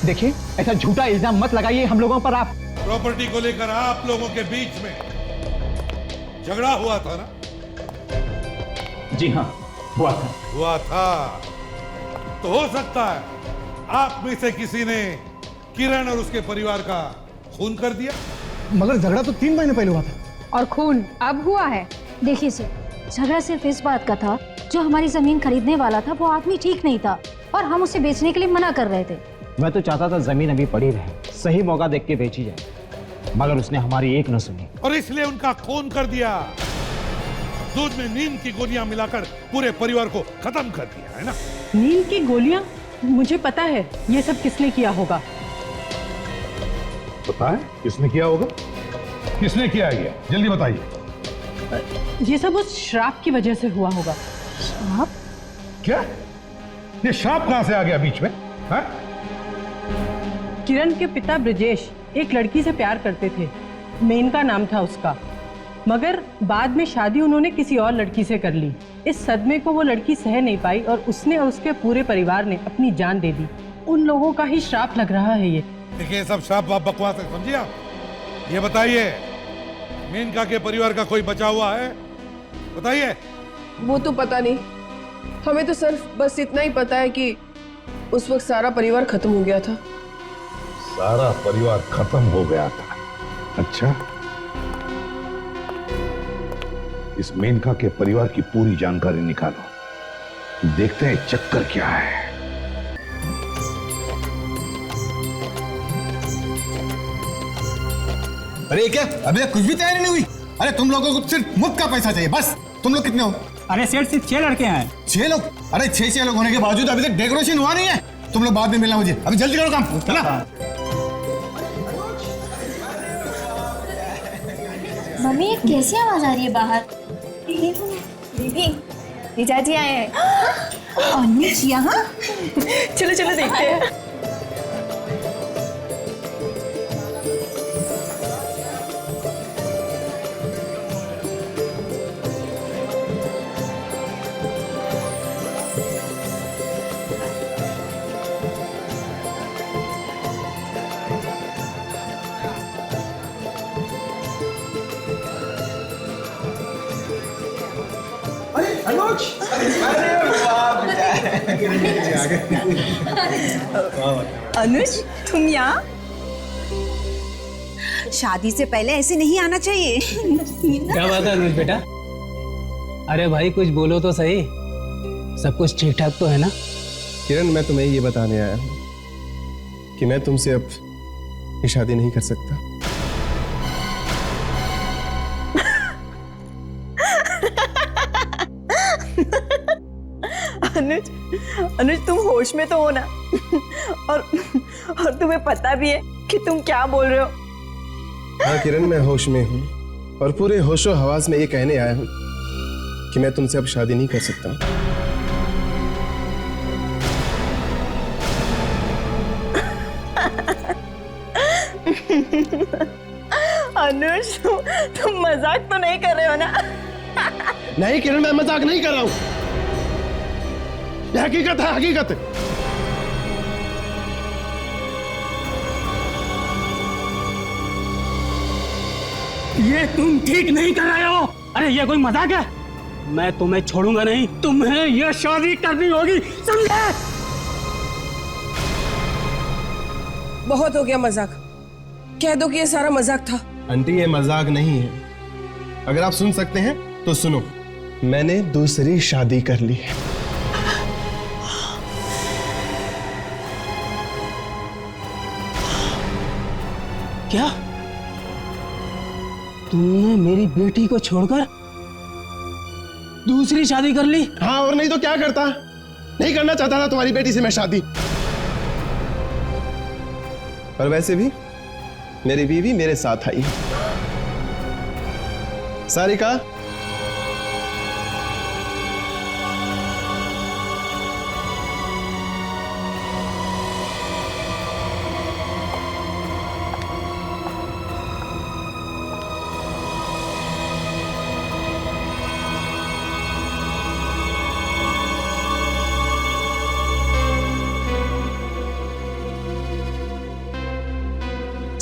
देखिए, ऐसा झूठा इल्जाम मत लगाइए हम लोगों पर आप। प्रॉपर्टी को लेकर आप लोगों के बीच में झगड़ा हुआ था ना? जी हाँ, हुआ था। तो हो सकता है आप में से किसी ने किरण और उसके परिवार का खून कर दिया। मगर झगड़ा तो 3 महीने पहले हुआ था। और खून अब हुआ है। देखिए सर, झगड़ा सिर्फ इस बात का था, जो हमारी जमीन खरीदने वाला था वो आदमी ठीक नहीं था और हम उसे बेचने के लिए मना कर रहे थे। मैं तो चाहता था जमीन अभी पड़ी रहे, सही मौका देख के बेची जाए, मगर उसने हमारी एक न सुनी और इसलिए उनका खून कर दिया। दूध में नींद की गोलियां मिलाकर पूरे परिवार को खत्म कर दिया है ना? नींद की गोलियां? मुझे पता है ये सब किसने किया होगा। पता है किसने किया होगा? किसने किया है ये? जल्दी बताइए। ये सब उस श्राप की वजह से हुआ होगा। श्राप? क्या? ये श्राप कहां से आ गया बीच में? हाँ? किरण के पिता ब्रजेश एक लड़की से प्यार करते थे, मेनका नाम था उसका, मगर बाद में शादी उन्होंने किसी और लड़की से कर ली। इस सदमे को वो लड़की सह नहीं पाई और उसने और उसके पूरे परिवार ने अपनी जान दे दी। उन लोगों का ही श्राप लग रहा है ये। देखिए, सब श्राप बकवास है, समझिए आप? ये बताइए, मेनका के परिवार का कोई बचा हुआ है? बताइए। वो तो पता नहीं, हमें तो सिर्फ बस इतना ही पता है कि उस वक्त सारा परिवार खत्म हो गया था। सारा परिवार खत्म हो गया था? अच्छा, इस मेनका के परिवार की पूरी जानकारी निकालो, देखते हैं चक्कर क्या है। अरे क्या अभी कुछ भी तैयारी नहीं हुई? अरे तुम लोगों को सिर्फ मुफ्त का पैसा चाहिए बस। तुम लोग कितने हो? अरे सेठ, सिर्फ 6 लड़के हैं। 6 लोग? अरे 6 लोग होने के बावजूद अभी तक डेकोरेशन हुआ नहीं है। तुम लोग बाद में मिलना मुझे, अभी जल्दी करो काम, है ना? मम्मी, ये कैसी आवाज आ रही है बाहर? दीदी, जीजाजी आए हैं। अनुज यहाँ? चलो चलो देखते हैं। अनुज, तुम यहाँ? शादी से पहले ऐसे नहीं आना चाहिए। क्या बात है अनुज बेटा? अरे भाई कुछ बोलो तो सही, सब कुछ ठीक ठाक तो है ना? किरण, मैं तुम्हें ये बताने आया हूँ कि मैं तुमसे अब ये शादी नहीं कर सकता। अनुज, अनुज तुम होश में तो हो ना? और तुम्हें पता भी है कि तुम क्या बोल रहे हो? हाँ किरण, मैं होश में हूँ और पूरे होशो हवास में ये कहने आया हूँ कि मैं तुमसे अब शादी नहीं कर सकता। अनुज, तुम मजाक तो नहीं कर रहे हो ना? नहीं किरण, मैं मजाक नहीं कर रहा हूँ, ये हकीकत है, हकीकत है। ये तुम ठीक नहीं कर रहे हो। अरे ये कोई मजाक है? मैं तुम्हें छोड़ूंगा नहीं, तुम्हें ये शादी करनी होगी, समझे? बहुत हो गया मजाक, कह दो कि ये सारा मजाक था। आंटी, ये मजाक नहीं है। अगर आप सुन सकते हैं तो सुनो, मैंने दूसरी शादी कर ली है। क्या? तुमने मेरी बेटी को छोड़कर दूसरी शादी कर ली? हाँ, और नहीं तो क्या करता? नहीं करना चाहता था तुम्हारी बेटी से मैं शादी। और वैसे भी मेरी बीवी मेरे साथ आई। सारिका,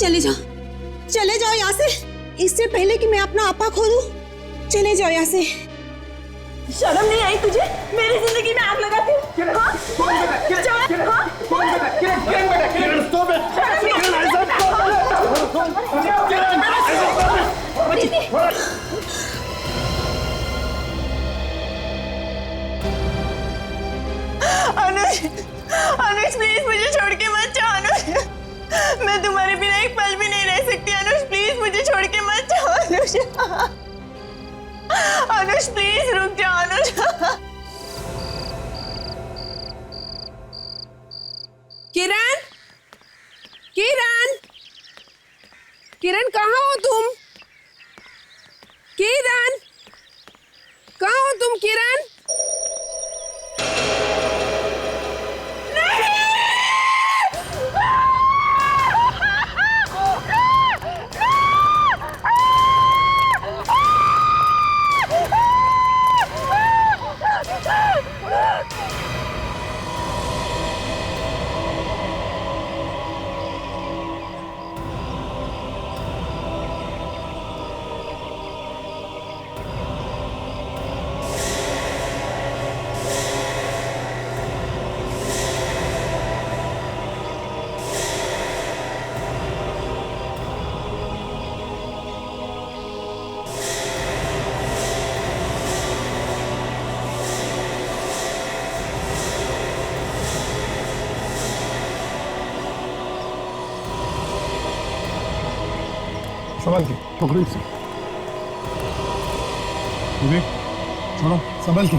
चले जाओ यहाँ से, इससे पहले कि मैं अपना आपा खो दूं। चले जाओ यहाँ से। शर्म नहीं आई तुझे? मेरी जिंदगी में आग लगाती हूँ। अनुज प्लीज मुझे छोड़ के मत जाओ अनुज, मैं तुम्हारे बिना एक पल भी नहीं रह सकती। अनुज प्लीज मुझे छोड़ के मत जाओ अनुज। अनुज प्लीज रुक जाओ अनुज। किरण, किरण, किरण कहाँ हो तुम? किरण, कहाँ हो तुम किरण? संभल के पकड़ो इसे। विवेक छोड़ो, संभल के।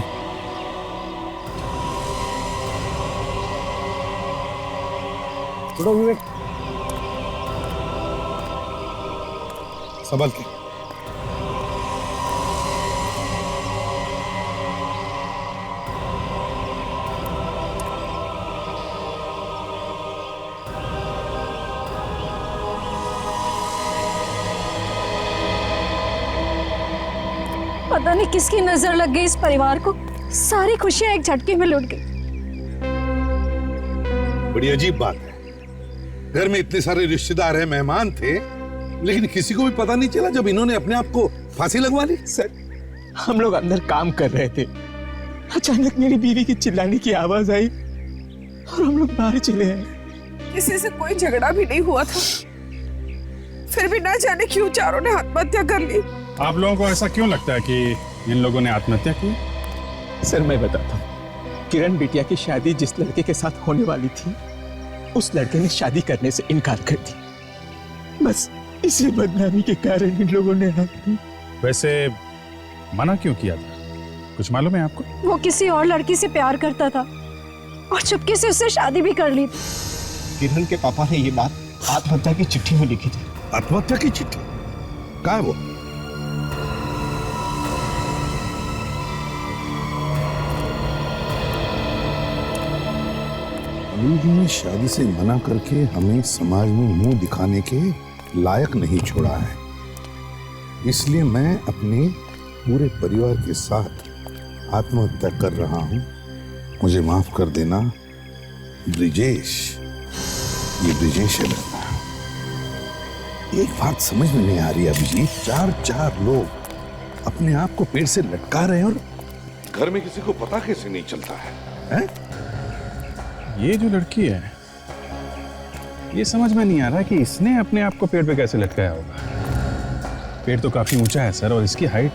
छोड़ो विवेक, संभल के। पता नहीं किसकी नजर लग गई इस परिवार को, सारी खुशियां एक झटके में लुट गई। बड़ी अजीब बात है, घर में इतने सारे रिश्तेदार हैं, मेहमान थे, लेकिन किसी को भी पता नहीं चला जब इन्होंने अपने आप को फांसी लगवा ली। सर, हम लोग अंदर काम कर रहे थे, अचानक मेरी बीवी की चिल्लाने की आवाज आई और हम लोग बाहर चले आए। किसी से कोई झगड़ा भी नहीं हुआ था, फिर भी ना जाने क्यों चारों ने आत्महत्या कर ली। आप लोगों को ऐसा क्यों लगता है कि इन लोगों ने आत्महत्या की? सर मैं बताता हूँ, किरण बिटिया की शादी जिस लड़के के साथ होने वाली थी, उस लड़के ने शादी करने से इनकार कर दिया। बस इसी बदनामी के कारण इन लोगों ने वैसे मना क्यों किया था, कुछ मालूम है आपको? वो किसी और लड़की से प्यार करता था और चुपके से उससे शादी भी कर ली। किरण के पापा ने ये बात आत्महत्या की चिट्ठी में लिखी थी। आत्महत्या की चिट्ठी? कहाँ है वो? अनुज ने शादी से मना करके हमें समाज में मुंह दिखाने के लायक नहीं छोड़ा है, इसलिए मैं अपने पूरे परिवार के साथ आत्महत्या कर रहा हूं। मुझे माफ कर देना ब्रिजेश, ये ब्रिजेश है लड़का। एक बात समझ में नहीं आ रही अभिजीत, चार लोग अपने आप को पेड़ से लटका रहे हैं और घर में किसी को पता कैसे नहीं चलता है? ये जो लड़की है, ये समझ में नहीं आ रहा कि इसने अपने आप को पेड़ पे कैसे लटकाया होगा। पेड़ तो काफी ऊंचा है सर, और इसकी हाइट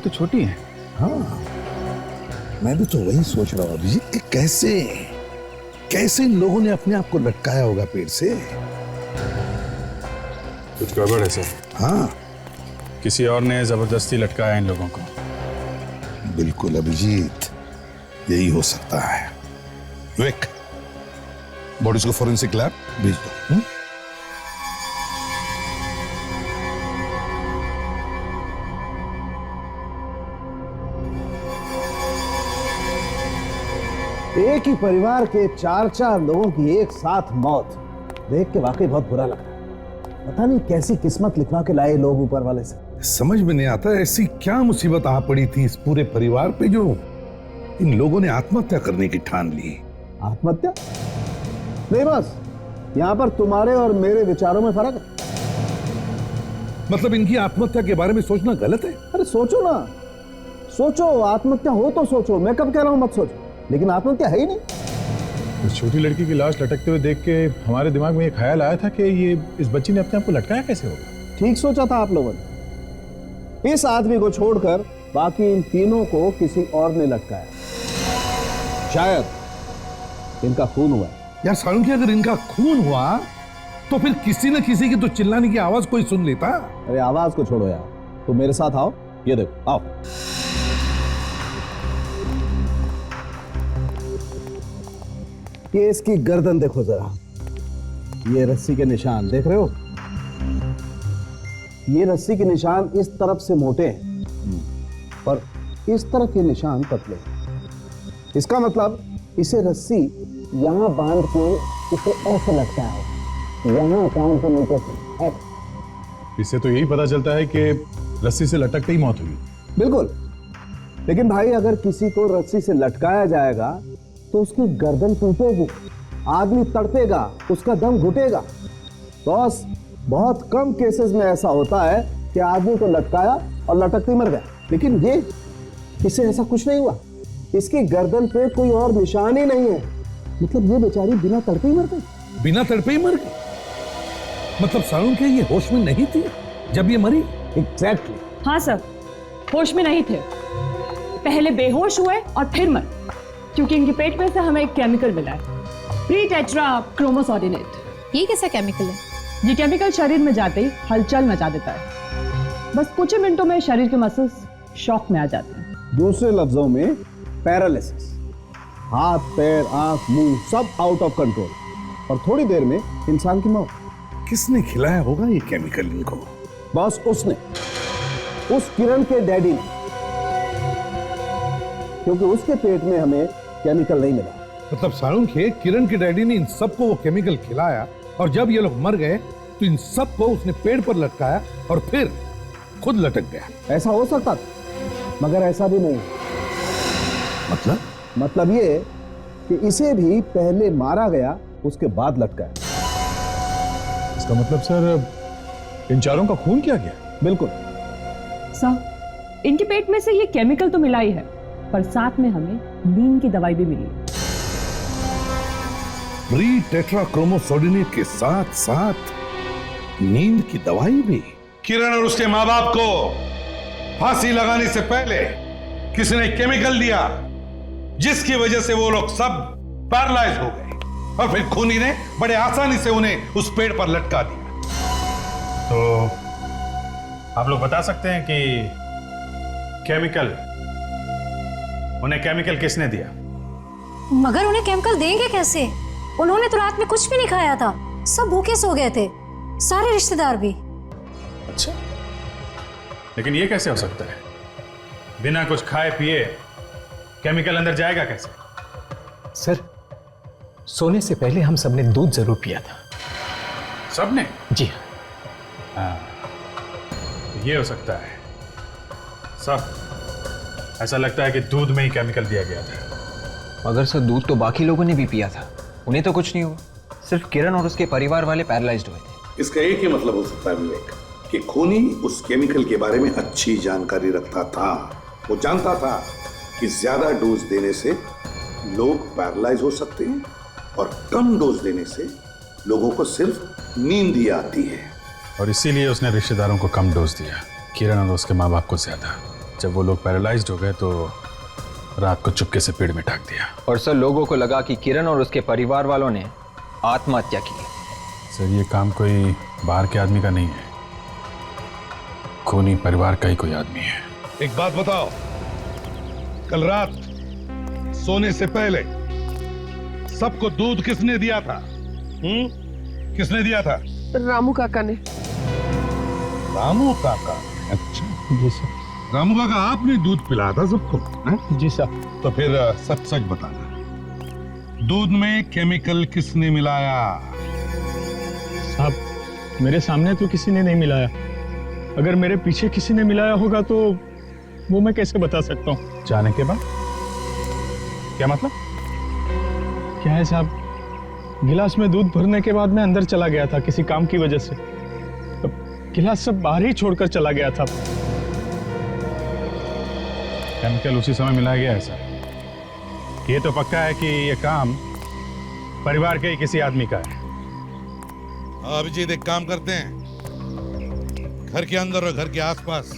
तो छोटी है। हाँ, मैं भी तो वही सोच रहा हूँ अभिजीत कि कैसे इन लोगों ने अपने आप को लटकाया होगा पेड़ से। कुछ गड़बड़ है सर। हाँ, किसी और ने जबरदस्ती लटकाया इन लोगों को। बिल्कुल अभिजीत, यही हो सकता है। विवेक, बॉडीज को फोरेंसिक लैब भेज दो। एक ही परिवार के चार लोगों की एक साथ मौत देख के वाकई बहुत बुरा लग रहा है। पता नहीं कैसी किस्मत लिखवा के लाए लोग ऊपर वाले से। समझ में नहीं आता ऐसी क्या मुसीबत आ पड़ी थी इस पूरे परिवार पे जो इन लोगों ने आत्महत्या करने की ठान ली। आत्महत्या? नहीं बस, यहाँ पर तुम्हारे और मेरे विचारों में फर्क है। मतलब इनकी आत्महत्या के बारे में सोचना गलत है? अरे सोचो ना, सोचो, आत्महत्या हो तो सोचो, मैं कब कह रहा हूं मत सोचो, लेकिन आत्महत्या है ही नहीं। उस छोटी लड़की की लाश लटकते हुए देख के हमारे दिमाग में ये ख्याल आया था कि ये इस बच्ची ने अपने आप को लटकाया कैसे होगा। ठीक सोचा था आप लोगों ने। इस आदमी को छोड़कर बाकी इन तीनों को किसी और ने लटकाया। शायद इनका खून हुआ। यार साळुंखे, अगर इनका खून हुआ तो फिर किसी न किसी की तो चिल्लाने की आवाज कोई सुन लेता। अरे आवाज को छोड़ो यार, तुम मेरे साथ आओ, ये देखो, आओ। ये इसकी गर्दन देखो जरा, ये रस्सी के निशान देख रहे हो? ये रस्सी के निशान इस तरफ से मोटे हैं और इस तरफ ये निशान पतले हैं। इसका मतलब इसे रस्सी यहां बांध के इसे ऐसे लगता है, यहां कान के नीचे से ऐसे। इससे तो यही पता चलता है कि रस्सी से लटकते ही मौत हुई। बिल्कुल, लेकिन भाई अगर किसी को रस्सी से लटकाया जाएगा तो उसकी गर्दन टूटेगी, आदमी तड़पेगा, उसका दम घुटेगा। बॉस, बहुत कम केसेस में ऐसा होता है कि आदमी को लटकाया और लटकते ही मर गया, लेकिन ये इससे ऐसा कुछ नहीं हुआ। इसकी गर्दन पे कोई और निशान ही नहीं है, मतलब ये बेचारी बिना तड़पे ही मर गई। बिना तड़पे ही मर गई? मतलब साळुंखे ये होश में नहीं थी जब ये मरी? एग्जैक्टली। हाँ सर, होश में नहीं थे, पहले बेहोश हुए और फिर मर, क्योंकि इनके पेट में से हमें एक केमिकल मिला है, प्री टेट्रा क्रोमोसोर्डिनेट। ये कैसा केमिकल है? ये केमिकल शरीर में जाते ही हलचल मचा देता है, बस कुछ ही मिनटों में शरीर के मसल्स शॉक में आ जाते हैं। दूसरे लफ्जों में पैरालिसिस, हाथ पैर आंख मुंह सब आउट ऑफ कंट्रोल, और थोड़ी देर में इंसान की मौत। किसने खिलाया होगा ये केमिकल इनको? बॉस, उसने, उस किरण के डैडी ने, क्योंकि उसके पेट में हमें केमिकल नहीं मिला। मतलब साळुंखे, किरण के डैडी ने इन सबको वो केमिकल खिलाया और जब ये लोग मर गए तो इन सबको उसने पेड़ पर लटकाया और फिर खुद लटक गया। ऐसा हो सकता था, मगर ऐसा भी नहीं। मतलब ये कि इसे भी पहले मारा गया, उसके बाद लटकाया। इसका मतलब सर इन चारों का खून किया गया? बिल्कुल सर, इनके पेट में से ये केमिकल तो मिला ही है, पर साथ में हमें नींद की दवाई भी मिली है। प्री टेट्रा क्रोमोसोर्डिनेट के साथ साथ नींद की दवाई भी। किरण और उसके माँ बाप को फांसी लगाने से पहले किसी ने केमिकल दिया, जिसकी वजह से वो लोग सब पैरालाइज हो गए, और फिर खूनी ने बड़े आसानी से उन्हें उस पेड़ पर लटका दिया। तो आप लोग बता सकते हैं कि उन्हें केमिकल किसने दिया? मगर उन्हें केमिकल देंगे कैसे? उन्होंने तो रात में कुछ भी नहीं खाया था, सब भूखे सो गए थे, सारे रिश्तेदार भी। अच्छा, लेकिन ये कैसे हो सकता है? बिना कुछ खाए पिए केमिकल अंदर जाएगा कैसे? सर, सोने से पहले हम सबने दूध जरूर पिया था। सबने? जी हाँ, ये हो सकता है। सब ऐसा लगता है कि दूध में ही केमिकल दिया गया था। मगर सर, दूध तो बाकी लोगों ने भी पिया था, उन्हें तो कुछ नहीं हुआ, सिर्फ किरण और उसके परिवार वाले पैरालाइज्ड हुए थे। इसका एक ही मतलब हो सकता है विवेक, कि खूनी उस केमिकल के बारे में अच्छी जानकारी रखता था। वो जानता था कि ज्यादा डोज देने से लोग पैरालाइज हो सकते हैं और कम डोज देने से लोगों को सिर्फ नींद ही आती है, और इसीलिए उसने रिश्तेदारों को कम डोज दिया, किरण और उसके माँ बाप को ज्यादा। जब वो लोग पैरालाइज्ड हो गए तो रात को चुपके से पेड़ में टांग दिया। और सर, लोगों को लगा कि किरण और उसके परिवार वालों ने आत्महत्या की। सर, ये काम कोई बाहर के आदमी का नहीं है, खूनी परिवार का ही कोई आदमी है। एक बात बताओ, कल रात सोने से पहले सबको दूध किसने दिया था? किसने दिया था? रामू काका ने। रामू काका? अच्छा जी सर। रामू काका, आपने दूध पिलाया था सबको? जी सर। तो फिर सच सच बताना, दूध में केमिकल किसने मिलाया? साहब, मेरे सामने तो किसी ने नहीं मिलाया, अगर मेरे पीछे किसी ने मिलाया होगा तो वो मैं कैसे बता सकता हूँ? जाने के बाद क्या मतलब? क्या है साहब, गिलास में दूध भरने के बाद मैं अंदर चला गया था किसी काम की वजह से। गिलास सब बाहर ही छोड़कर चला गया था। केमिकल उसी समय मिलाया गया है सर। ये तो पक्का है कि ये काम परिवार के ही किसी आदमी का है। अभिजीत, एक काम करते हैं, घर के अंदर और घर के आसपास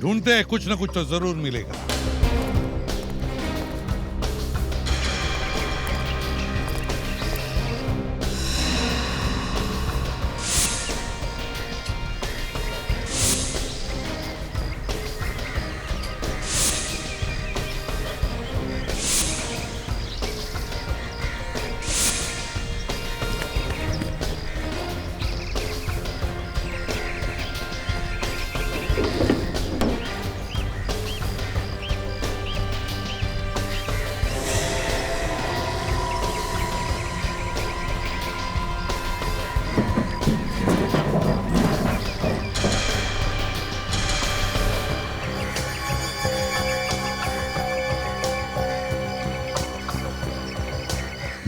ढूंढते हैं, कुछ ना कुछ तो जरूर मिलेगा।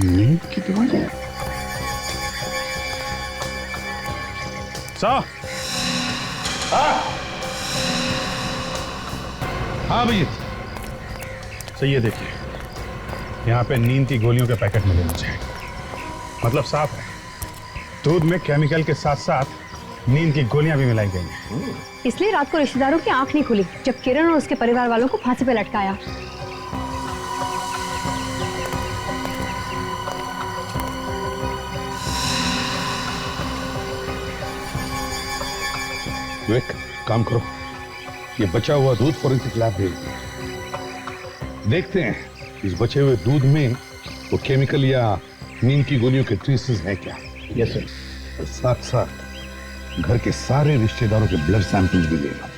नींद की दवाई हाँ भैया। सही है, देखिए यहाँ पे नींद की गोलियों के पैकेट मिले मुझे। मतलब साफ है, दूध में केमिकल के साथ साथ नींद की गोलियां भी मिलाई गई हैं। इसलिए रात को रिश्तेदारों की आंख नहीं खुली जब किरण और उसके परिवार वालों को फांसी पे लटकाया। विवेक, काम करो, ये बचा हुआ दूध फॉरेंसिक लैब भेज दो। देखते हैं इस बचे हुए दूध में वो केमिकल या नींद की गोलियों के ट्रेसेस हैं क्या। Yes sir. और साथ साथ घर के सारे रिश्तेदारों के ब्लड सैंपल्स भी ले लो।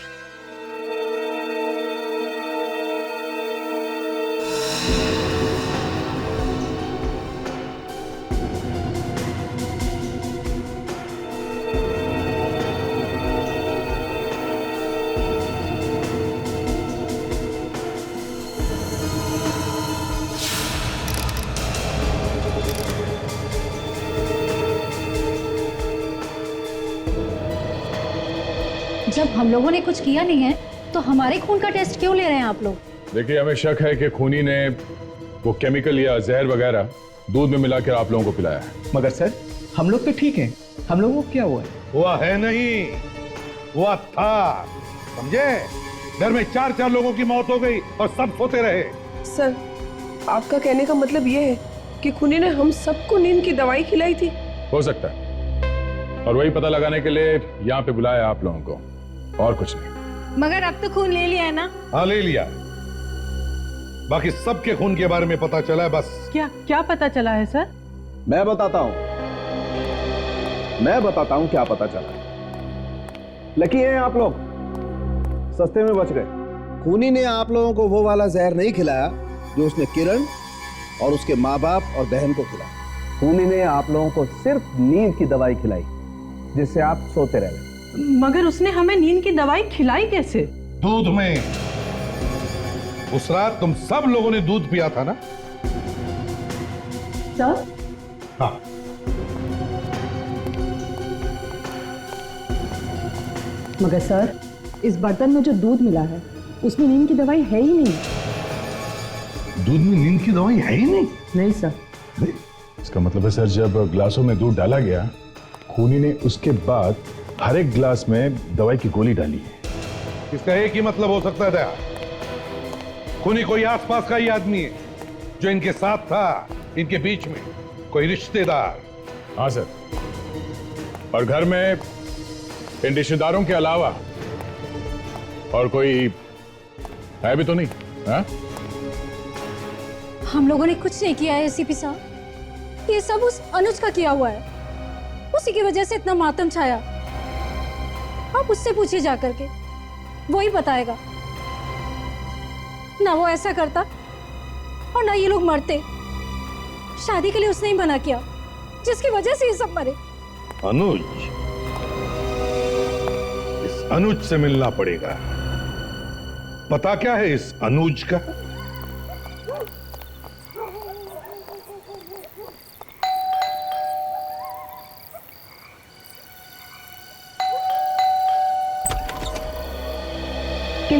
जब हम लोगों ने कुछ किया नहीं है तो हमारे खून का टेस्ट क्यों ले रहे हैं आप लोग? देखिए, हमें शक है कि खूनी ने वो केमिकल या जहर वगैरह दूध में मिलाकर आप लोगों को पिलाया है। मगर सर, हम लोग तो ठीक हैं, हम लोगों को क्या हुआ है? हुआ है नहीं, हुआ था, समझे? घर में 4 लोगों की मौत हो गई और सब सोते रहे। सर, आपका कहने का मतलब ये है कि खूनी ने हम सबको नींद की दवाई खिलाई थी? हो सकता है, और वही पता लगाने के लिए यहाँ पे बुलाया आप लोगों को, और कुछ नहीं। मगर अब तो खून ले लिया है ना? हाँ, ले लिया। बाकी सबके खून के बारे में पता चला है बस। क्या क्या पता चला है सर? मैं बताता हूं क्या पता चला। लकी हैं आप लोग, सस्ते में बच गए। खूनी ने आप लोगों को वो वाला जहर नहीं खिलाया जो उसने किरण और उसके माँ बाप और बहन को खिलाया। खूनी ने आप लोगों को सिर्फ नींद की दवाई खिलाई जिससे आप सोते रह गए। मगर उसने हमें नींद की दवाई खिलाई कैसे? दूध में। उस रात तुम सब लोगों ने दूध पिया था ना? सर? हाँ। मगर सर, इस बर्तन में जो दूध मिला है उसमें नींद की दवाई है ही नहीं। दूध में नींद की दवाई है ही नहीं? नहीं सर। इसका मतलब है सर, जब ग्लासों में दूध डाला गया, खूनी ने उसके बाद हर एक ग्लास में दवाई की गोली डाली है। इसका एक ही मतलब हो सकता था, खूनी कोई आसपास का ही आदमी है जो इनके साथ था, इनके बीच में कोई रिश्तेदार। हाँ सर, और घर में इन रिश्तेदारों के अलावा और कोई है भी तो नहीं? हाँ? हम लोगों ने कुछ नहीं किया है एसीपी साहब, ये सब उस अनुज का किया हुआ है। उसी की वजह से इतना मातम छाया। आप उससे पूछिए जाकर के, वो ही बताएगा। ना वो ऐसा करता और ना ये लोग मरते। शादी के लिए उसने ही मना किया जिसकी वजह से ये सब मरे। अनुज, इस अनुज से मिलना पड़ेगा। पता क्या है इस अनुज का?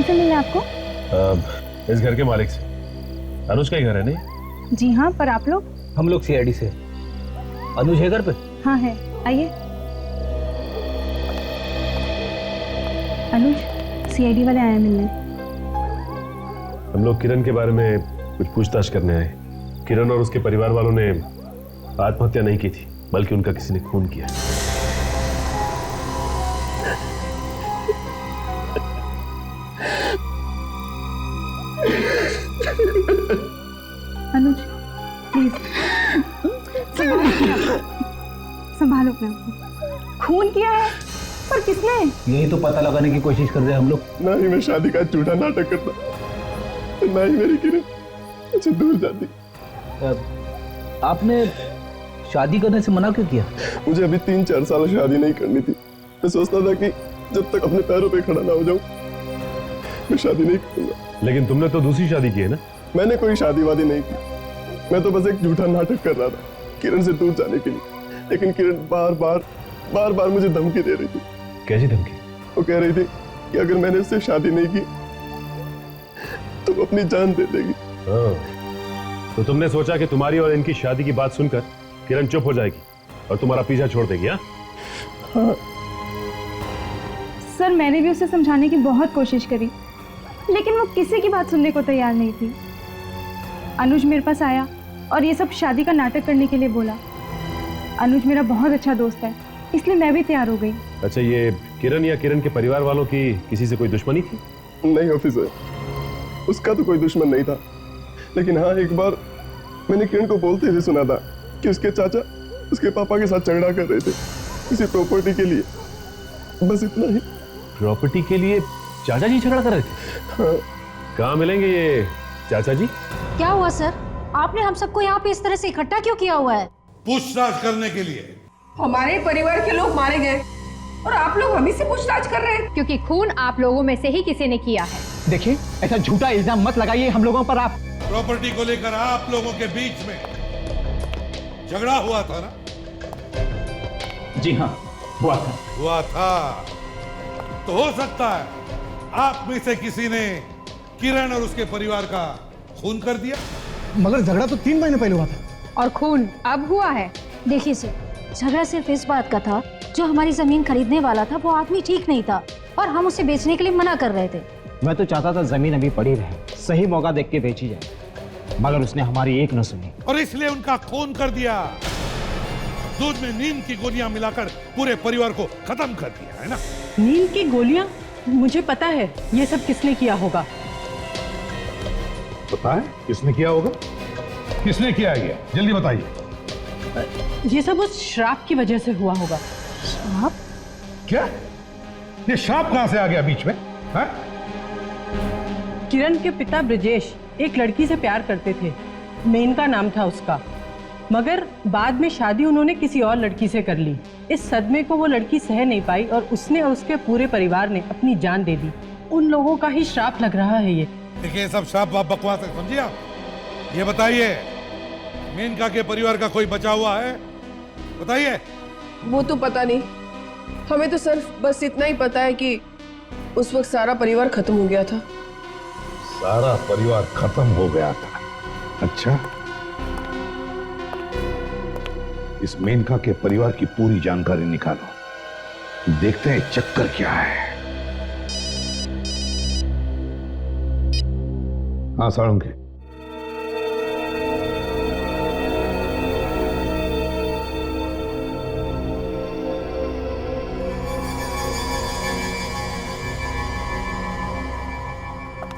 से मिलना है आपको? इस घर के मालिक से। अनुज का ही घर है नहीं? जी हाँ, पर आप लोग? हम लोग सीआईडी से। अनुज है घर पे? हाँ है, आइए। अनुज, सीआईडी वाले आए हैं मिलने। हम लोग किरण के बारे में कुछ पूछताछ करने आए। किरण और उसके परिवार वालों ने आत्महत्या नहीं की थी, बल्कि उनका किसी ने खून किया। अनुज, प्लीज संभालो अपने आप को। खून किया है, पर किसने? यही तो पता लगाने की कोशिश कर रहे हैं हम लोग। ना ही मैं शादी का झूठा नाटक करता, ना ही मेरी किरण मुझे दूर जाती। आपने शादी करने से मना क्यों किया? मुझे अभी 3-4 साल शादी नहीं करनी थी। मैं सोचता था कि जब तक अपने पैरों पे खड़ा ना हो जाऊं, मैं शादी नहीं करूंगा। लेकिन तुमने तो दूसरी शादी की है ना? मैंने कोई शादी वादी नहीं की। मैं तो बस एक झूठा नाटक कर रहा था किरण से दूर जाने के लिए। लेकिन किरण बार बार मुझे धमकी दे रही थी। कैसी धमकी? वो कह रही थी कि अगर मैंने उससे शादी नहीं की तो वो अपनी जान दे देगी। तो तुमने सोचा कि तुम्हारी और इनकी शादी की बात सुनकर किरण चुप हो जाएगी और तुम्हारा पीछा छोड़ देगी? हाँ। सर, मैंने भी उसे समझाने की बहुत कोशिश करी, लेकिन वो किसी की बात सुनने को तैयार नहीं थी। अनुज मेरे पास आया और ये सब शादी का नाटक करने के लिए बोला। अनुज मेरा बहुत अच्छा दोस्त है, इसलिए मैं भी तैयार हो गई। अच्छा, ये किरण या किरण के परिवार वालों की किसी से कोई दुश्मनी थी? नहीं ऑफिसर, उसका तो कोई दुश्मन नहीं था। लेकिन हाँ, एक बार मैंने किरण को बोलते हुए सुना था कि उसके चाचा उसके पापा के साथ झगड़ा कर रहे थे किसी प्रॉपर्टी के लिए। बस इतना ही। प्रॉपर्टी के लिए चाचा जी झगड़ा कर रहे थे? हाँ। कहाँ मिलेंगे ये चाचा जी? क्या हुआ सर? आपने हम सबको यहाँ पे इस तरह से इकट्ठा क्यों किया हुआ है? पूछताछ करने के लिए। हमारे परिवार के लोग मारे गए और आप लोग हम ही से पूछताछ कर रहे हैं, क्योंकि खून आप लोगों में से ही किसी ने किया है। देखिए, ऐसा झूठा इल्जाम मत लगाइए हम लोगों पर। आप प्रॉपर्टी को लेकर आप लोगों के बीच में झगड़ा हुआ था ना? जी हाँ, हुआ था। तो हो सकता है आप में से किसी ने किरण और उसके परिवार का खून कर दिया। मगर झगड़ा तो 3 महीने पहले हुआ था। और खून अब हुआ है। देखिए सर, झगड़ा सिर्फ इस बात का था, जो हमारी जमीन खरीदने वाला था वो आदमी ठीक नहीं था और हम उसे बेचने के लिए मना कर रहे थे। मैं तो चाहता था जमीन अभी पड़ी रहे, सही मौका देख के बेची जाए, मगर उसने हमारी एक न सुनी और इसलिए उनका खून कर दिया। दूध में नीम की गोलियां मिलाकर पूरे परिवार को खत्म कर दिया, है ना? नीम की गोलियां? मुझे पता है ये सब किसने किया होगा। पता है किसने किया होगा? किसने किया ये? जल्दी बताइए। ये सब उस श्राप की वजह से हुआ होगा। श्राप? क्या? ये श्राप कहां से आ गया बीच में? हाँ? किरण के पिता ब्रजेश एक लड़की से प्यार करते थे, मेनका नाम था उसका। मगर बाद में शादी उन्होंने किसी और लड़की से कर ली। इस सदमे को वो लड़की सह नहीं पाई और उसने और उसके पूरे परिवार ने अपनी जान दे दी। उन लोगों का ही श्राप लग रहा है ये। देखिए, सब श्राप बकवास है, समझिए आप। ये बताइए, मेनका के परिवार का कोई बचा हुआ है? बताइए। वो तो पता नहीं, हमें तो सिर्फ बस इतना ही पता है कि उस वक्त सारा परिवार खत्म हो गया था। सारा परिवार खत्म हो गया था? अच्छा, इस मेनका के परिवार की पूरी जानकारी निकालो, देखते हैं चक्कर क्या है। हाँ साळुंखे,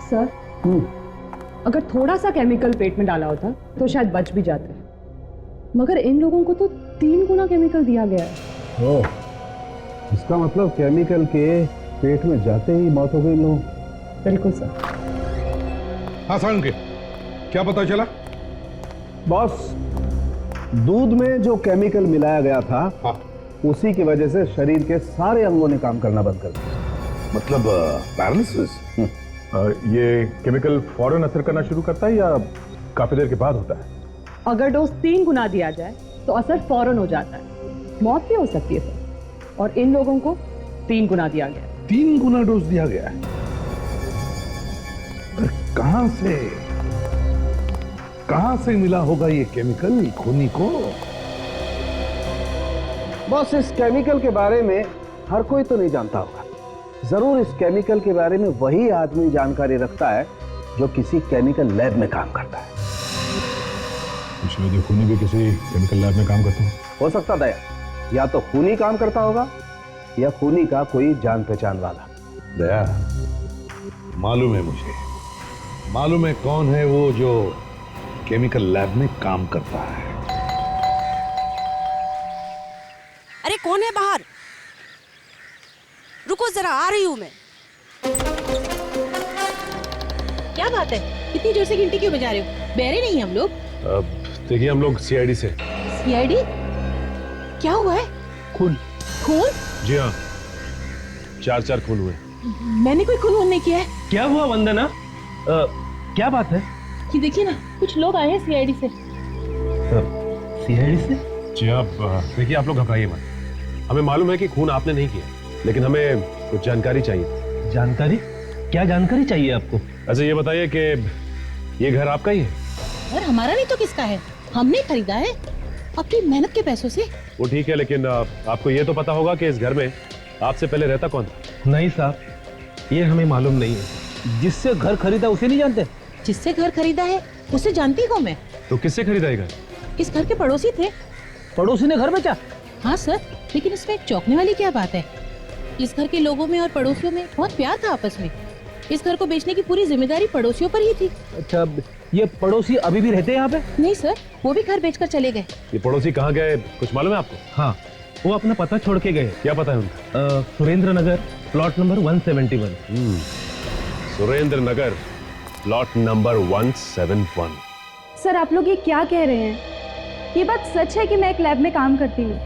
सर, अगर थोड़ा सा केमिकल पेट में डाला होता तो शायद बच भी जाते, मगर इन लोगों को तो 3 गुना केमिकल दिया गया है। ओह, इसका मतलब केमिकल के पेट में जाते ही मौत हो गई लोग। बिल्कुल सर। हाँ साळुंखे, क्या पता चला? बॉस, दूध में जो केमिकल मिलाया गया था, हाँ, उसी की वजह से शरीर के सारे अंगों ने काम करना बंद कर दिया। मतलब पैरालिसिस? ये केमिकल फौरन असर करना शुरू करता है या काफी देर के बाद होता है? अगर डोज 3 गुना दिया जाए तो असर फौरन हो जाता है, मौत भी हो सकती है सर। और इन लोगों को 3 गुना दिया गया है। 3 गुना डोज दिया गया है? कहां से मिला होगा ये केमिकल खूनी को? बॉस, इस केमिकल के बारे में हर कोई तो नहीं जानता होगा। जरूर इस केमिकल के बारे में वही आदमी जानकारी रखता है जो किसी केमिकल लैब में काम करता है। शायद ये खूनी भी किसी केमिकल लैब में काम करता हो सकता दया, या तो खूनी काम करता होगा या खूनी का कोई जान पहचान वाला। दया, मालूम है मुझे, मालूम है कौन है वो जो केमिकल लैब में काम करता है। अरे कौन है बाहर? रुको जरा, आ रही हूं मैं। क्या बात है, इतनी जोर से घंटी क्यों बजा रहे हो? बहरे नहीं हम लोग। देखिए, हम लोग सीआईडी से। सीआईडी? क्या हुआ है? खून। खून? जी हाँ, 4 खून हुए। मैंने कोई खून नहीं किया है। क्या हुआ वंदना? क्या बात है? ये देखिए ना, कुछ लोग आए हैं सीआईडी से। सीआईडी से? जी आप देखिए, आप लोग घबराइए मत। हमें मालूम है कि खून आपने नहीं किया, लेकिन हमें कुछ जानकारी चाहिए। जानकारी? क्या जानकारी चाहिए आपको? अच्छा ये बताइए कि ये घर आपका ही है? और हमारा नहीं तो किसका है? हमने खरीदा है अपनी मेहनत के पैसों से। वो ठीक है, लेकिन आपको ये तो पता होगा कि इस घर में आपसे पहले रहता कौन था? नहीं साहब, ये हमें मालूम नहीं है। जिससे घर खरीदा उसे नहीं जानते? जिससे घर खरीदा है उसे जानती हूँ मैं। तो किससे खरीदा ये घर? इस घर के पड़ोसी थे। पड़ोसी ने घर बेचा? हाँ सर, लेकिन इसमें एक चौंकने वाली क्या बात है, इस घर के लोगों में और पड़ोसियों में बहुत प्यार था आपस में। इस घर को बेचने की पूरी जिम्मेदारी पड़ोसियों पर ही थी। अच्छा, ये पड़ोसी अभी भी रहते हैं यहाँ पे? नहीं सर, वो भी घर बेचकर चले गए। ये पड़ोसी कहाँ गए, कुछ मालूम है आपको? हाँ, वो अपना पता छोड़ के गए। क्या पता है उनका? सुरेंद्र नगर, प्लॉट नंबर 171। सुरेंद्र नगर, प्लॉट नंबर 171। सर, आप लोग ये क्या कह रहे हैं? ये बात सच है कि मैं एक लैब में काम करती हूँ,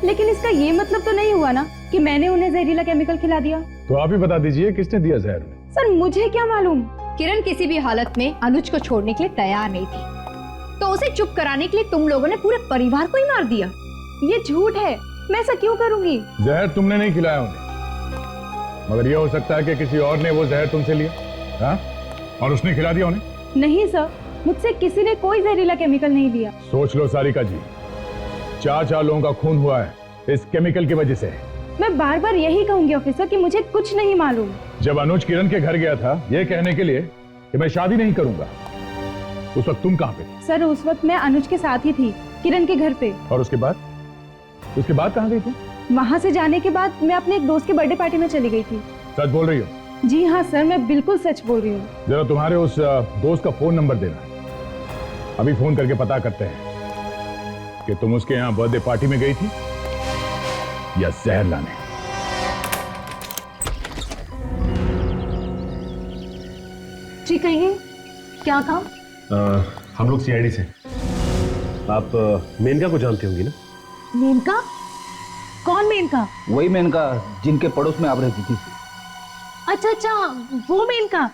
लेकिन इसका ये मतलब तो नहीं हुआ ना कि मैंने उन्हें जहरीला केमिकल खिला दिया। तो आप ही बता दीजिए, किसने दिया जहर? सर, मुझे क्या मालूम। किरण किसी भी हालत में अनुज को छोड़ने के लिए तैयार नहीं थी, तो उसे चुप कराने के लिए तुम लोगों ने पूरे परिवार को ही मार दिया। ये झूठ है, मैं ऐसा क्यों करूंगी? जहर तुमने नहीं खिलाया उन्हें, मगर यह हो सकता है कि किसी और ने वो जहर तुमसे लिया, हाँ? और उसने खिला दिया उन्हें? नहीं सर, मुझसे किसी ने कोई जहरीला केमिकल नहीं लिया। सोच लो सारिका जी, 4 लोगों का खून हुआ है इस केमिकल की वजह से। मैं बार बार यही कहूंगी ऑफिसर कि मुझे कुछ नहीं मालूम। जब अनुज किरण के घर गया था ये कहने के लिए कि मैं शादी नहीं करूंगा, उस वक्त तुम कहाँ पे? सर, उस वक्त मैं अनुज के साथ ही थी, किरण के घर पे। और उसके बाद कहाँ गई तुम? वहाँ से जाने के बाद मैं अपने एक दोस्त के बर्थडे पार्टी में चली गई थी। सच बोल रही हो? जी हाँ सर, मैं बिल्कुल सच बोल रही हूँ। जरा तुम्हारे उस दोस्त का फोन नंबर देना, अभी फोन करके पता करते हैं कि तुम उसके यहाँ बर्थडे पार्टी में गई थी या जहर लाने। जी कहिए, क्या काम? हम लोग सीआईडी से। आप मेनका को जानती होंगी ना? मेनका? कौन मेनका? वही मेनका जिनके पड़ोस में आप रहती थी। अच्छा अच्छा, वो मेनका।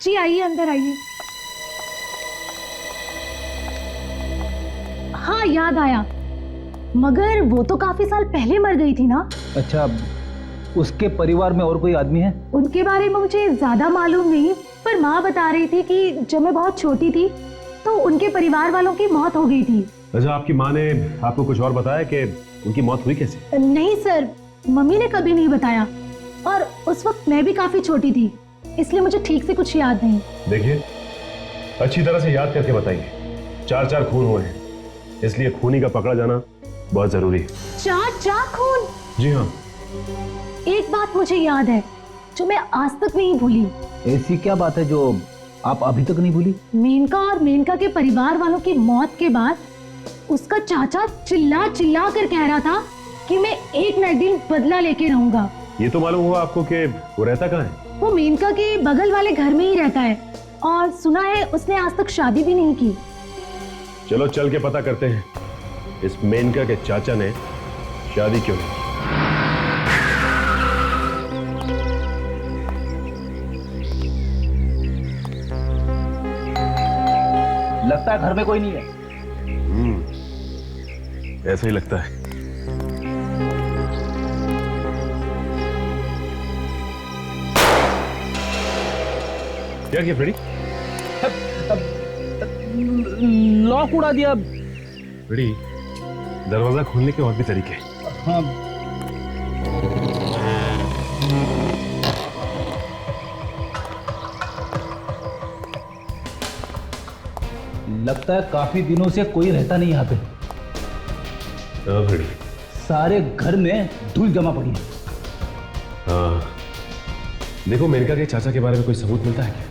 जी आइए, अंदर आइए। हाँ, याद आया, मगर वो तो काफी साल पहले मर गई थी ना? अच्छा, उसके परिवार में और कोई आदमी है? उनके बारे में मुझे ज्यादा मालूम नहीं, पर माँ बता रही थी कि जब मैं बहुत छोटी थी तो उनके परिवार वालों की मौत हो गई थी। अच्छा, आपकी माँ ने आपको कुछ और बताया कि उनकी मौत हुई कैसे? नहीं सर, मम्मी ने कभी नहीं बताया, और उस वक्त मैं भी काफी छोटी थी, इसलिए मुझे ठीक से कुछ याद नहीं। देखिए, अच्छी तरह से याद करके बताइए। 4 खून हुए हैं, इसलिए खूनी का पकड़ा जाना बहुत जरूरी है। 4 खून? जी हाँ। एक बात मुझे याद है जो मैं आज तक नहीं भूली। ऐसी क्या बात है जो आप अभी तक नहीं भूली? मेनका और मेनका के परिवार वालों की मौत के बाद उसका चाचा चिल्ला चिल्ला कर कह रहा था कि मैं एक न दिन बदला लेके रहूंगा। ये तो मालूम हुआ आपको कि वो रहता कहाँ है? वो मेनका के बगल वाले घर में ही रहता है, और सुना है उसने आज तक शादी भी नहीं की। चलो चल के पता करते हैं इस मेनका के चाचा ने शादी क्यों नहीं की। लगता है घर में कोई नहीं है। ऐसा ही लगता है। क्या किया फ्रेडी? लॉक उड़ा दिया। फ्रेडी, दरवाजा खोलने के और भी तरीके हैं। हाँ। लगता है काफी दिनों से कोई रहता नहीं यहाँ पे। हाँ फ्रेडी। सारे घर में धूल जमा पड़ी है। हाँ, देखो मेनका के चाचा के बारे में कोई सबूत मिलता है क्या?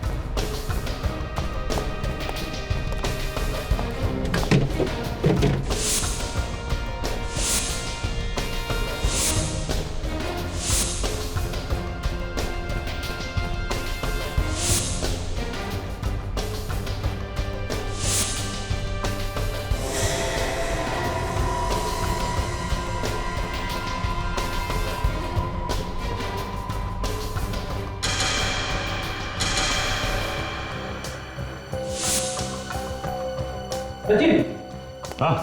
सचिन, हाँ,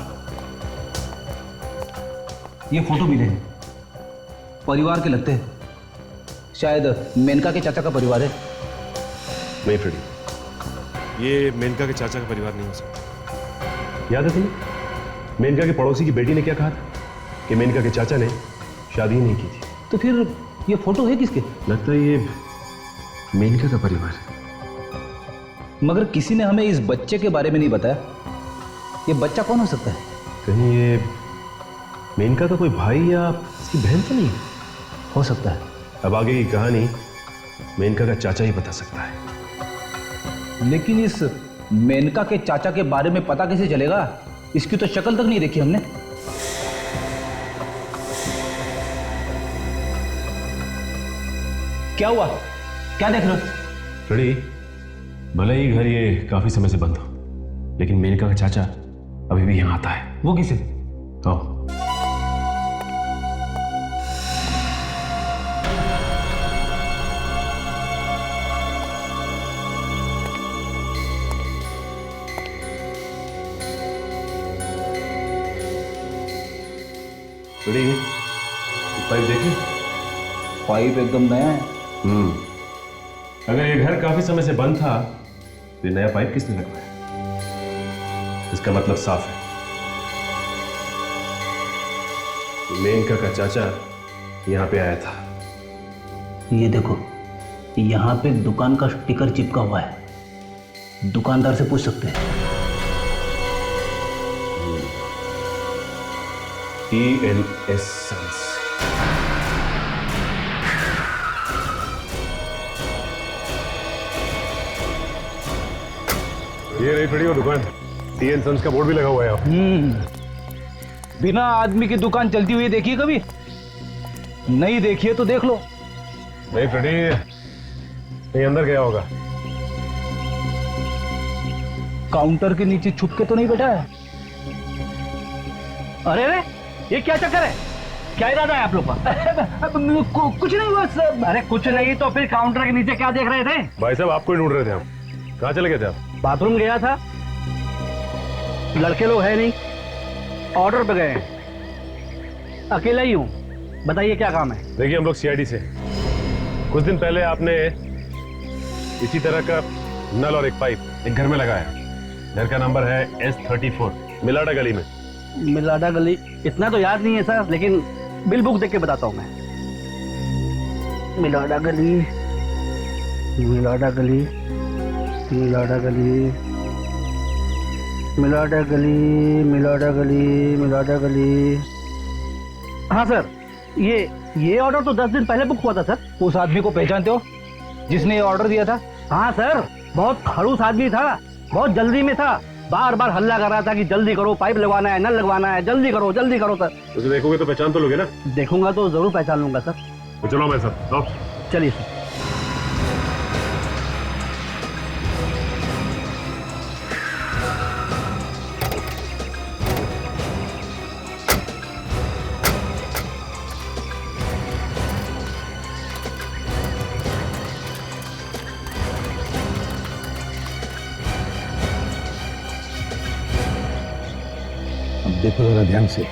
ये फोटो मिले हैं, परिवार के लगते हैं। शायद मेनका के चाचा का परिवार है। नहीं फ्रेडी, ये मेनका के चाचा का परिवार नहीं हो सकता। याद है तुम्हें मेनका के पड़ोसी की बेटी ने क्या कहा था कि मेनका के चाचा ने शादी नहीं की थी? तो फिर ये फोटो है किसके? लगता है ये मेनका का परिवार है। मगर किसी ने हमें इस बच्चे के बारे में नहीं बताया। ये बच्चा कौन हो सकता है? कहीं ये मेनका का कोई भाई या इसकी बहन तो नहीं? हो सकता है। अब आगे की कहानी मेनका का चाचा ही बता सकता है। लेकिन इस मेनका के चाचा के बारे में पता कैसे चलेगा? इसकी तो शक्ल तक नहीं देखी हमने। क्या हुआ? क्या देख रहे हो? फ्रेडी, भले ही घर ये काफी समय से बंद हो, लेकिन मेनका का चाचा अभी भी यहां आता है। वो किसे? तो फ्रेडी, पाइप देखिए। पाइप एकदम नया है। अगर ये घर काफी समय से बंद था तो ये नया पाइप किसने लगवाया? इसका मतलब साफ है, मेनका का चाचा यहां पे आया था। ये देखो, यहां पे दुकान का स्टिकर चिपका हुआ है। दुकानदार से पूछ सकते हैं। TNS Sons। ये रही फ्रेडी वो दुकान। TN Sons का बोर्ड भी लगा हुआ है। बिना आदमी की दुकान चलती हुई देखी कभी? नहीं देखी है तो देख लो। नहीं फ्रेडी, ये अंदर गया होगा। काउंटर के नीचे छुप के तो नहीं बैठा है? अरे रे, ये क्या चक्कर है? क्या इरादा है आप लोग का? कुछ नहीं बस। अरे कुछ नहीं तो फिर काउंटर के नीचे क्या देख रहे थे? भाई साहब, आपको ही ढूंढ रहे थे हम। कहाँ चले गए थे आप? बाथरूम गया था, लड़के लोग है नहीं, ऑर्डर पे गए हैं, अकेला ही हूँ। बताइए क्या काम है? देखिए, हम लोग CID से। कुछ दिन पहले आपने इसी तरह का नल और एक पाइप एक घर में लगाया। घर का नंबर है S34, मिलाडा गली में। मिलाडा गली? इतना तो याद नहीं है सर, लेकिन बिल बुक देख के बताता हूँ मैं। मिलाडा गली, मिलाडा गली, मिलाडा गली, मिलाडा गली, मिलाडा गली, मिलाडा गली। हाँ सर, ये ऑर्डर तो 10 दिन पहले बुक हुआ था सर। उस आदमी को पहचानते हो जिसने ये ऑर्डर दिया था? हाँ सर, बहुत खड़ूस आदमी था, बहुत जल्दी में था, बार बार हल्ला कर रहा था कि जल्दी करो, पाइप लगवाना है, नल लगवाना है, जल्दी करो सर। उसे देखोगे तो पहचान तो लोगे ना? देखूंगा तो जरूर पहचान लूंगा सर। तो चलो मैं सर। चलिए सर। देखो जरा ध्यान से,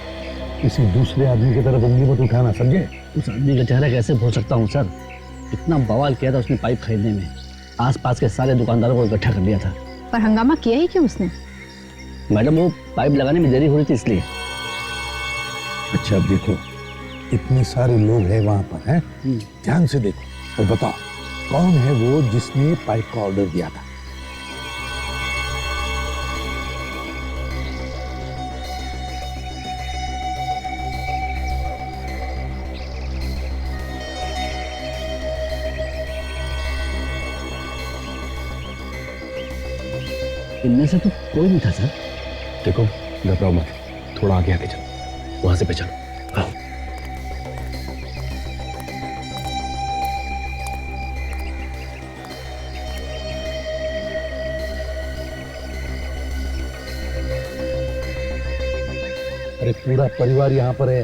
किसी दूसरे आदमी की तरफ उंगली मत उठाना, समझे? उस आदमी का चेहरा कैसे भूल सकता हूँ सर? इतना बवाल किया था उसने पाइप खरीदने में। आसपास के सारे दुकानदारों को इकट्ठा कर लिया था। पर हंगामा किया ही क्यों उसने? मैडम वो पाइप लगाने में देरी हो रही थी इसलिए। अच्छा अब देखो, इतने सारे लोग हैं वहां पर, हैं? ध्यान से देखो और बताओ कौन है वो जिसने पाइप का ऑर्डर दिया था? इनमें से तो कोई नहीं था सर। देखो घबराओ मत, थोड़ा आगे आके चलो, वहां से पहचानो। आओ। अरे पूरा परिवार यहाँ पर है,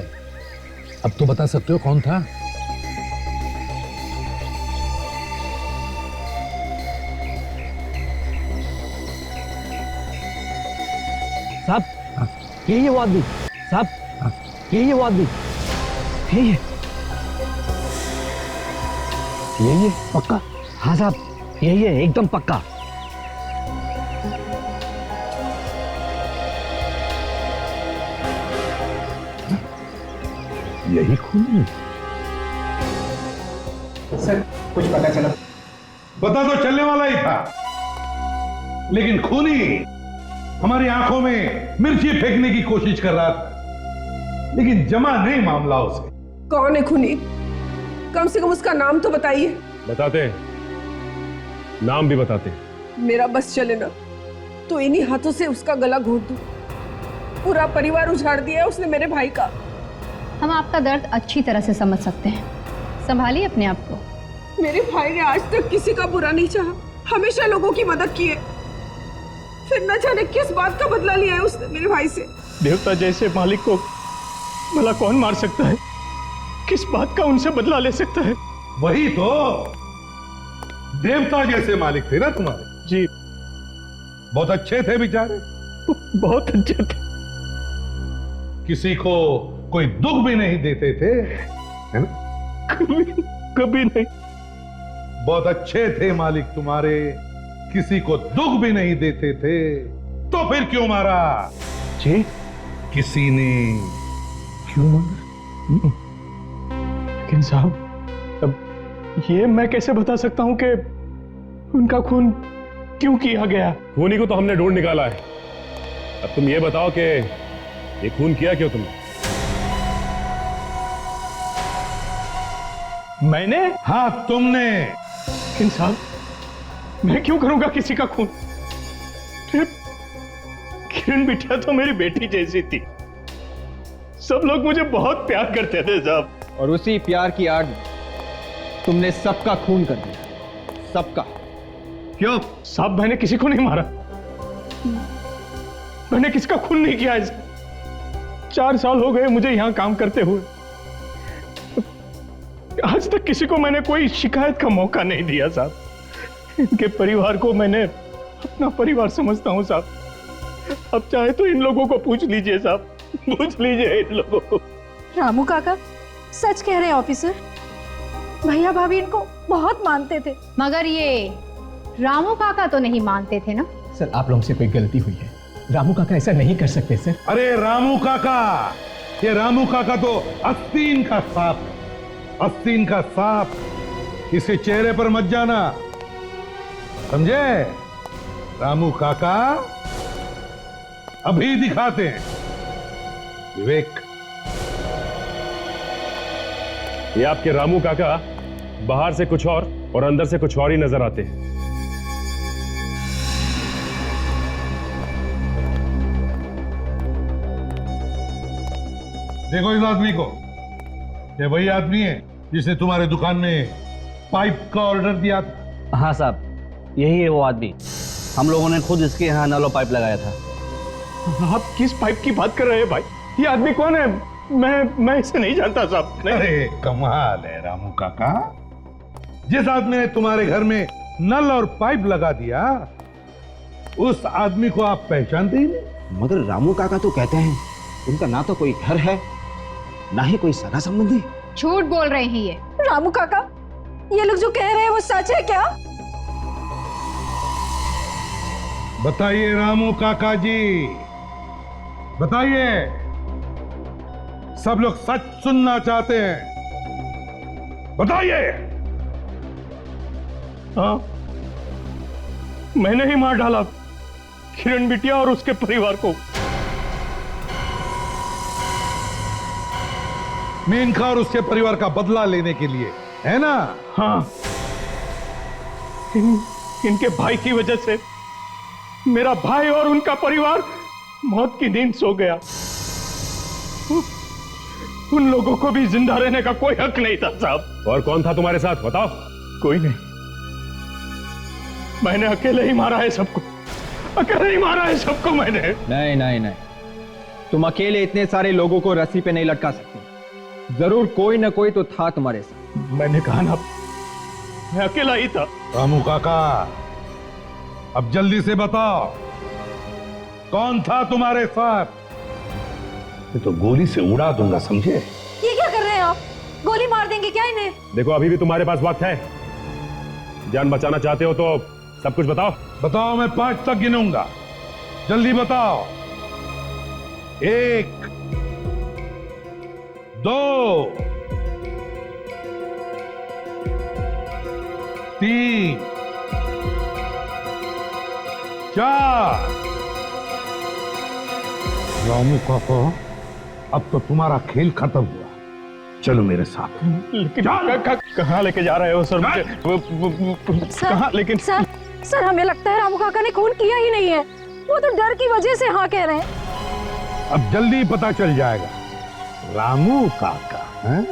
अब तो बता सकते हो कौन था? साहब यही है वो आदमी। साहब यही है वो आदमी। यही है पक्का? हाँ साहब यही है, एकदम पक्का। यही खून? सर कुछ पता चला? पता तो चलने वाला ही था, लेकिन खूनी हमारी आंखों में मिर्ची फेंकने की कोशिश कर रहा था, लेकिन जमा नहीं मामला उसे। कौन है खूनी? कम से कम उसका नाम तो बताइए। बताते हैं, नाम भी बताते हैं। मेरा बस चले ना तो इन्हीं हाथों से उसका गला घोट दूं। पूरा परिवार उजाड़ दिया है उसने मेरे भाई का। हम आपका दर्द अच्छी तरह से समझ सकते हैं, संभालिए अपने आप को। मेरे भाई ने आज तक किसी का बुरा नहीं चाहा, हमेशा लोगों की मदद की है। फिर न जाने किस बात का बदला लिया है उसने मेरे भाई से। देवता जैसे मालिक को भला कौन मार सकता है? किस बात का उनसे बदला ले सकता है? वही तो, देवता जैसे मालिक थे ना तुम्हारे। जी बहुत अच्छे थे बेचारे, बहुत अच्छे थे। किसी को कोई दुख भी नहीं देते थे, है ना? कभी नहीं। बहुत अच्छे थे मालिक तुम्हारे, किसी को दुख भी नहीं देते थे, तो फिर क्यों मारा? जी किसी ने क्यों मारा? लेकिन साहब अब ये मैं कैसे बता सकता हूं कि उनका खून क्यों किया गया? खूनी को तो हमने ढूंढ निकाला है, अब तुम ये बताओ कि ये खून किया क्यों तुमने? मैंने? हाँ तुमने। लेकिन साहब मैं क्यों करूंगा किसी का खून? किरण बिटिया तो मेरी बेटी जैसी थी, सब लोग मुझे बहुत प्यार करते थे साहब। और उसी प्यार की आड़ तुमने सबका खून कर दिया, सबका। क्यों साहब? मैंने किसी को नहीं मारा, मैंने किसका खून नहीं किया। 4 साल हो गए मुझे यहां काम करते हुए, आज तक किसी को मैंने कोई शिकायत का मौका नहीं दिया साहब। इनके परिवार को मैंने अपना परिवार समझता हूं साहब। अब चाहे तो इन लोगों को पूछ लीजिए साहब, पूछ लीजिए इन लोगों को। रामू काका सच कह रहे हैं ऑफिसर, भैया भाभी इनको बहुत मानते थे। मगर ये रामू काका तो नहीं मानते थे ना? सर आप लोगों से कोई गलती हुई है, रामू काका ऐसा नहीं कर सकते सर। अरे रामू काका, ये रामू काका तो आस्तीन का सांप है, आस्तीन का सांप। इसके चेहरे पर मत जाना, समझे? रामू काका अभी दिखाते हैं विवेक। ये आपके रामू काका बाहर से कुछ और अंदर से कुछ और ही नजर आते हैं। देखो इस आदमी को, ये वही आदमी है जिसने तुम्हारे दुकान में पाइप का ऑर्डर दिया था। हाँ साहब यही है वो आदमी, हम लोगों ने खुद इसके यहाँ नल और पाइप लगाया था। आप किस पाइप की बात कर रहे हैं भाई? ये आदमी कौन है? मैं इसे नहीं जानता साहब। अरे कमाल है रामू काका, जिस आदमी ने तुम्हारे घर में नल और पाइप लगा दिया उस आदमी को आप पहचानते ही नहीं। मगर रामू काका तो कहते हैं उनका ना तो कोई घर है ना ही कोई सगा संबंधी। झूठ बोल रहे हैं ये। रामू काका ये लोग जो कह रहे हैं वो सच है क्या? बताइए रामू काका जी, बताइए। सब लोग सच सुनना चाहते हैं, बताइए। हाँ, मैंने ही मार डाला किरण बिटिया और उसके परिवार को। मेनका और उसके परिवार का बदला लेने के लिए, है ना? हाँ, इनके भाई की वजह से मेरा भाई और उनका परिवार मौत की नींद सो गया। उन लोगों को भी जिंदा रहने का कोई हक नहीं था साहब। और कौन था तुम्हारे साथ, बताओ? कोई नहीं, मैंने अकेले ही मारा है सबको, अकेले ही मारा है सबको मैंने। नहीं नहीं नहीं, तुम अकेले इतने सारे लोगों को रस्सी पे नहीं लटका सकते। जरूर कोई ना कोई तो था तुम्हारे साथ। मैंने कहा ना, मैं अकेला ही था। रामू काका, अब जल्दी से बताओ, कौन था तुम्हारे साथ? ये तो गोली से उड़ा दूंगा, समझे? ये क्या कर रहे हैं आप? गोली मार देंगे क्या इन्हें? देखो, अभी भी तुम्हारे पास वक्त है। जान बचाना चाहते हो तो सब कुछ बताओ। बताओ, मैं 5 तक गिनूंगा, जल्दी बताओ। 1, 2, 3, 4। रामू काका, अब तो तुम्हारा खेल खत्म हुआ। चलो मेरे साथ। लेकिन कहाँ लेके जा रहे हो सर मुझे? कहाँ? लेकिन सर हमें लगता है रामू काका ने खून किया ही नहीं है। वो तो डर की वजह से हाँ कह रहे हैं। अब जल्दी पता चल जाएगा। रामू काका, हैं?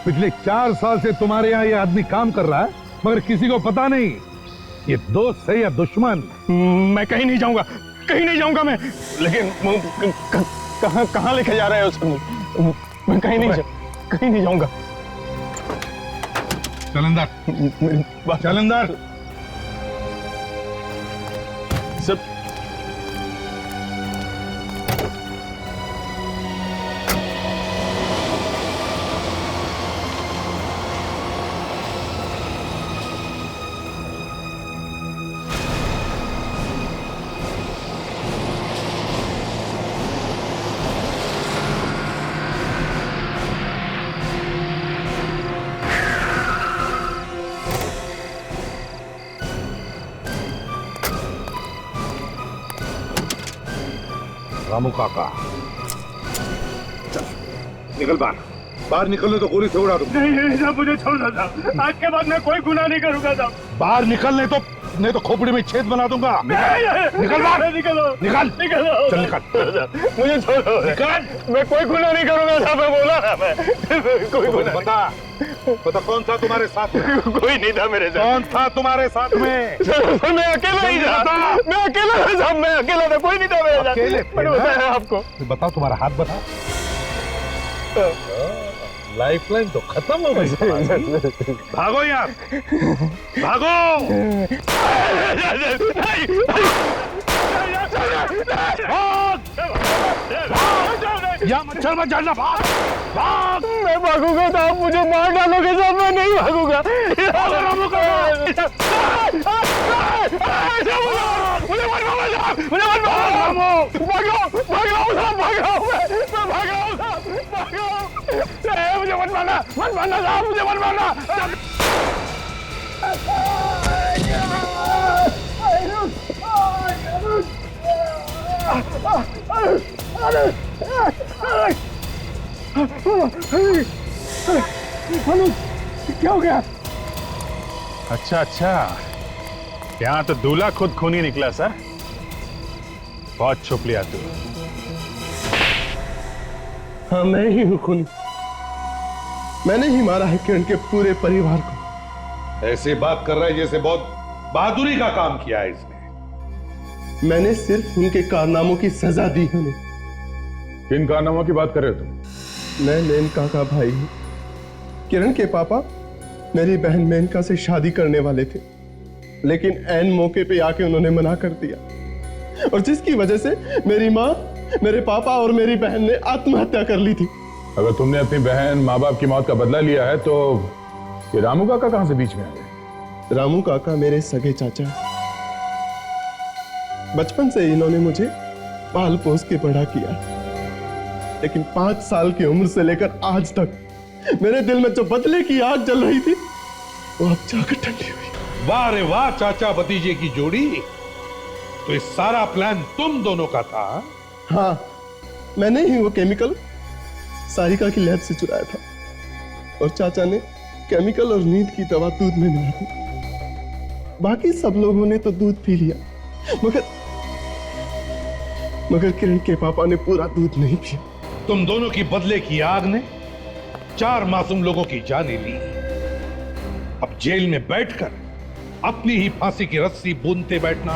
पिछले 4 साल से तुम्हारे यहाँ ये आदमी काम कर रहा है, मगर किसी को पता नहीं ये दोस्त है या दुश्मन। मैं कहीं नहीं जाऊंगा, कहीं नहीं जाऊंगा मैं। लेकिन कहाँ लेके जा रहे हो सर? मैं कहीं नहीं जाऊंगा। चल अंदर, चल अंदर। सब रामू काका, चल निकल बाहर। बाहर निकलने तो गोली से उड़ा दूंगा। नहीं साहब, मुझे छोड़ना था। आज के बाद मैं कोई गुनाह नहीं करूंगा साहब। बाहर निकलने तो नहीं तो खोपड़ी में छेद बना दूंगा। निकल बाहर, निकलो, निकल, निकलो, चल निकल, मुझे छोड़ो, निकल। मैं कोई गुनाह नहीं करूंगा साहब, मैं बोला ना, मैं कोई गुनाह। बता कौन था तुम्हारे साथ में? कोई नहीं था मेरे साथ। कौन था तुम्हारे साथ में? सर मैं अकेला ही था। मैं अकेला था साहब, मैं अकेला था, कोई नहीं था मेरे साथ। अकेले? मैंने बताया आपको। बताओ, तुम्हारा हाथ बता। लाइफलाइन तो खत्म हो गई। भागो यार, भागो। या मच्छर मत जाना, भाग भाग। मैं भागूंगा तो आप मुझे मार डालोगे साहब, मैं नहीं भागूंगा। मुझे मत मारो, मुझे मत मारो। भाग रहा हूँ साहब, भाग रहा हूँ मैं भाग रहा हूँ साहब, भाग रहा हूँ। मुझे मत मारना साहब, मुझे मत मारना। क्या हो गया? अच्छा, यहाँ तो दूल्हा खुद खूनी निकला सर। बहुत छुप लिया तू। हाँ, मैं ही हूँ खूनी। मैंने ही मारा है किरण के पूरे परिवार को। ऐसे बात कर रहा है जैसे बहुत बहादुरी का काम किया है इसने। मैंने सिर्फ उनके कारनामों की सजा दी है उन्हें। किन कारनामों की बात कर रहे हो तुम? मैं मेनका का भाई हूँ। किरण के पापा मेरी बहन मेनका से शादी करने वाले थे, लेकिन ऐन मौके पे आके उन्होंने मना कर दिया, और जिसकी वजह से मेरी माँ, मेरे पापा और मेरी बहन ने आत्महत्या कर ली थी। अगर तुमने अपनी बहन माँ बाप की मौत का बदला लिया है तो ये रामू काका कहाँ से बीच में आ गए? रामू काका मेरे सगे चाचा, बचपन से इन्होंने मुझे पाल पोस के बड़ा किया, लेकिन 5 साल की उम्र से लेकर आज तक मेरे दिल में जो बदले की आग जल रही थी वो अब जाकर ठंडी हुई। वाह रे वाह चाचा भतीजे की जोड़ी। तो इस सारा प्लान तुम दोनों का था? हाँ, मैंने ही वो केमिकल सारिका की लैब से चुराया था और चाचा ने केमिकल और नींद की दवा दूध में मिला दी। बाकी सब लोगों ने तो दूध पी लिया, मगर किरण के पापा ने पूरा दूध नहीं पिया। तुम दोनों की बदले की आग ने 4 मासूम लोगों की जानें ली। अब जेल में बैठकर अपनी ही फांसी की रस्सी बूंदते बैठना